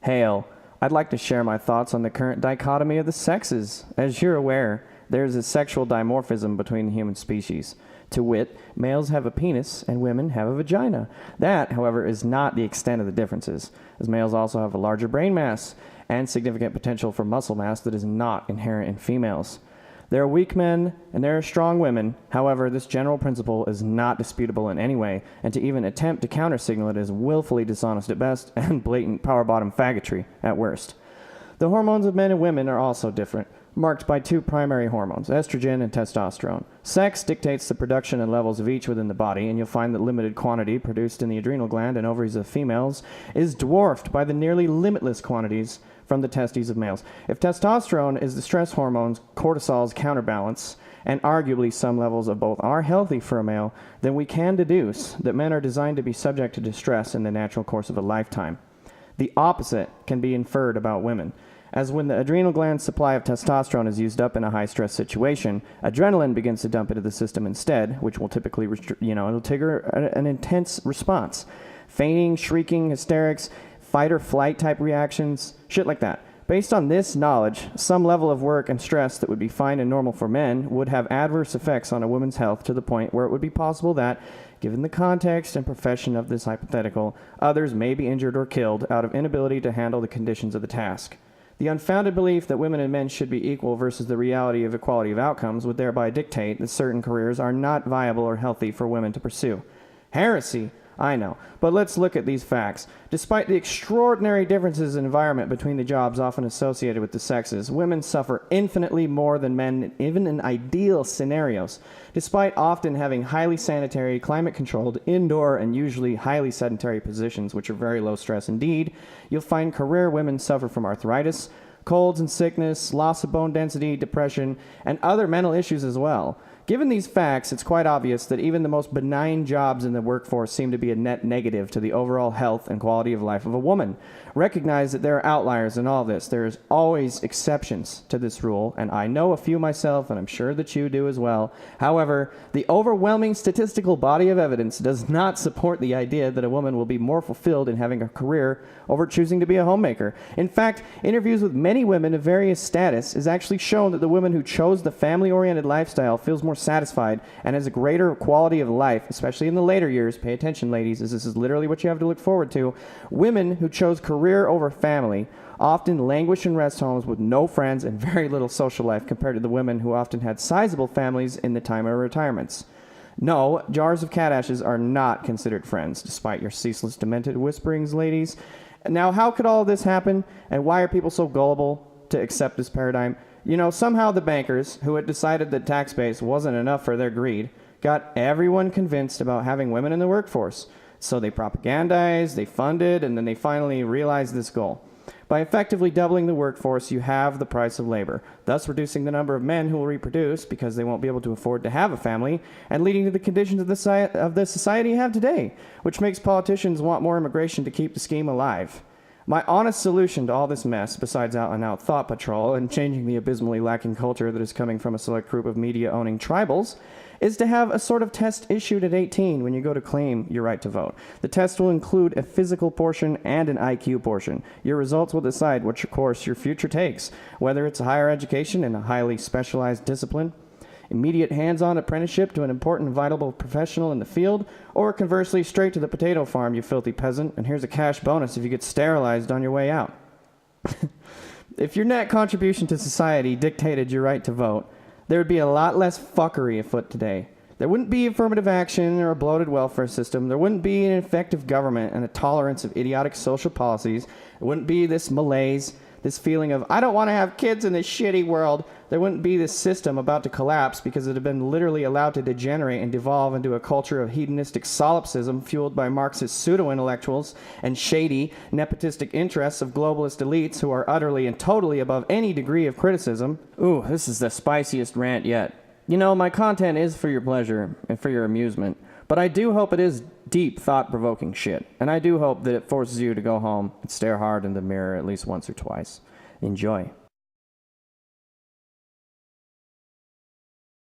Hail. I'd like to share my thoughts on the current dichotomy of the sexes. As you're aware, there is a sexual dimorphism between the human species. To wit, males have a penis and women have a vagina. That, however, is not the extent of the differences, as males also have a larger brain mass and significant potential for muscle mass that is not inherent in females. There are weak men and there are strong women. However, this general principle is not disputable in any way, and to even attempt to countersignal it is willfully dishonest at best and blatant power bottom faggotry at worst. The hormones of men and women are also different, marked by two primary hormones, estrogen and testosterone. Sex dictates the production and levels of each within the body, and you'll find that limited quantity produced in the adrenal gland and ovaries of females is dwarfed by the nearly limitless quantities from the testes of males. If testosterone is the stress hormone's cortisol's counterbalance, and arguably some levels of both are healthy for a male, then we can deduce that men are designed to be subject to distress in the natural course of a lifetime. The opposite can be inferred about women, as when the adrenal gland's supply of testosterone is used up in a high-stress situation, adrenaline begins to dump into the system instead, which will typically, it'll trigger an intense response. Fainting, shrieking, hysterics, fight or flight type reactions, shit like that. Based on this knowledge, some level of work and stress that would be fine and normal for men would have adverse effects on a woman's health to the point where it would be possible that, given the context and profession of this hypothetical, others may be injured or killed out of inability to handle the conditions of the task. The unfounded belief that women and men should be equal versus the reality of equality of outcomes would thereby dictate that certain careers are not viable or healthy for women to pursue. Heresy, I know, but let's look at these facts. Despite the extraordinary differences in environment between the jobs often associated with the sexes, women suffer infinitely more than men, even in ideal scenarios. Despite often having highly sanitary, climate-controlled, indoor, and usually highly sedentary positions, which are very low stress indeed, you'll find career women suffer from arthritis, colds and sickness, loss of bone density, depression, and other mental issues as well. Given these facts, it's quite obvious that even the most benign jobs in the workforce seem to be a net negative to the overall health and quality of life of a woman. Recognize that there are outliers in all this. There's always exceptions to this rule, and I know a few myself, and I'm sure that you do as well. However, the overwhelming statistical body of evidence does not support the idea that a woman will be more fulfilled in having a career over choosing to be a homemaker. In fact, interviews with many women of various status has actually shown that the woman who chose the family-oriented lifestyle feels more satisfied and has a greater quality of life, especially in the later years. Pay attention, ladies, as this is literally what you have to look forward to. Women who chose career over family often languish in rest homes with no friends and very little social life compared to the women who often had sizable families in the time of retirements. No, jars of cat ashes are not considered friends, despite your ceaseless demented whisperings, ladies. Now, how could all of this happen, and why are people so gullible to accept this paradigm? You know, somehow the bankers, who had decided that tax base wasn't enough for their greed, got everyone convinced about having women in the workforce. So they propagandized, they funded, and then they finally realized this goal. By effectively doubling the workforce, you halve the price of labor, thus reducing the number of men who will reproduce because they won't be able to afford to have a family, and leading to the conditions of the society you have today, which makes politicians want more immigration to keep the scheme alive. My honest solution to all this mess, besides out-and-out thought patrol and changing the abysmally lacking culture that is coming from a select group of media-owning tribals, is to have a sort of test issued at 18 when you go to claim your right to vote. The test will include a physical portion and an IQ portion. Your results will decide which course your future takes, whether it's higher education in a highly specialized discipline, immediate hands-on apprenticeship to an important vital professional in the field, or conversely straight to the potato farm, you filthy peasant, and here's a cash bonus if you get sterilized on your way out. If your net contribution to society dictated your right to vote, there would be a lot less fuckery afoot today. There wouldn't be affirmative action or a bloated welfare system. There wouldn't be an effective government and a tolerance of idiotic social policies. There wouldn't be this malaise, this feeling of, I don't want to have kids in this shitty world. There wouldn't be this system about to collapse because it had been literally allowed to degenerate and devolve into a culture of hedonistic solipsism fueled by Marxist pseudo-intellectuals and shady, nepotistic interests of globalist elites who are utterly and totally above any degree of criticism. Ooh, this is the spiciest rant yet. You know, my content is for your pleasure and for your amusement, but I do hope it is deep, thought-provoking shit, and I do hope that it forces you to go home and stare hard in the mirror at least once or twice. Enjoy.